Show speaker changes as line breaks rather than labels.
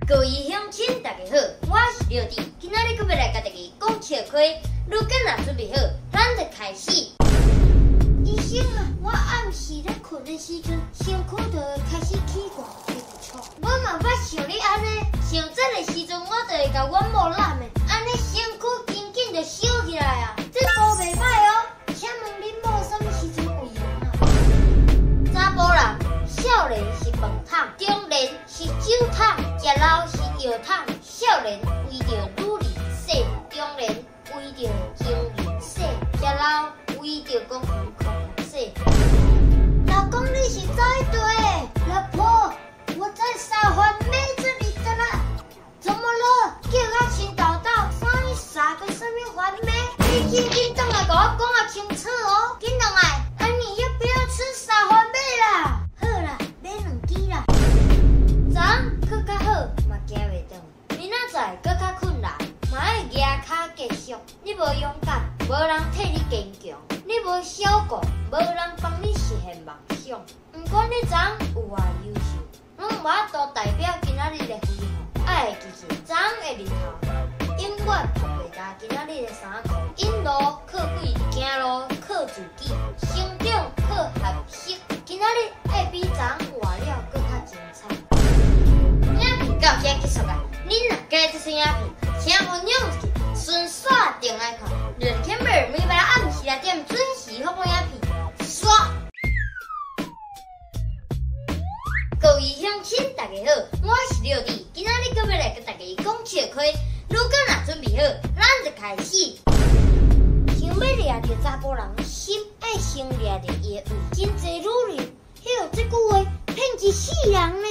各位乡亲，大家好，我是廖弟，今仔日阁要来甲大家讲笑话。如果若准备好，咱就开始。医生啊，我暗时咧困的时阵，身躯就会开始起汗、起臭。我嘛捌像你安尼，像这个时阵，我就会甲阮某揽的，安尼身躯紧紧就烧起来啊！这波袂歹哦。请问恁某什么时阵喂人啊？查甫人少年是饭桶，中年是酒桶，食老是药桶。少年为着女儿洗，中年为着金银洗，食老为着公园空洗。老公，你是在对？老婆，我在撒番妹这里的啦。怎么了？叫我先叨叨，啥撒个什么番妹？你紧转来给我讲啊清楚哦，紧转来。啊，你要不要吃撒番妹啦？好啦，买2支啦。昨昏去较好，嘛行袂动。明仔载搁较困难，嘛爱举脚继续。你无勇敢，无人替你坚强；你无小顾，无人帮你实现梦想。不管你昨昏有偌优秀，拢无法度代表今仔日的辉煌。爱记住昨昏的日头，永远曝袂干今仔日的衫裤。引路靠鬼，行路靠自己，成长靠学习。今仔日爱比昨昏活了搁较精彩。影片到这结束啊！恁若喜欢这支影片，请分享出去，顺续订来看。论天妹每晚暗时6点准时发布影片，刷！各位乡亲，大家好，我是廖弟，今仔日阁要来甲大家讲笑话。如果若准备好，咱就开始。想要掠着查甫人心，爱先掠着伊的胃。真侪女人，迄个这句话骗一世人呢。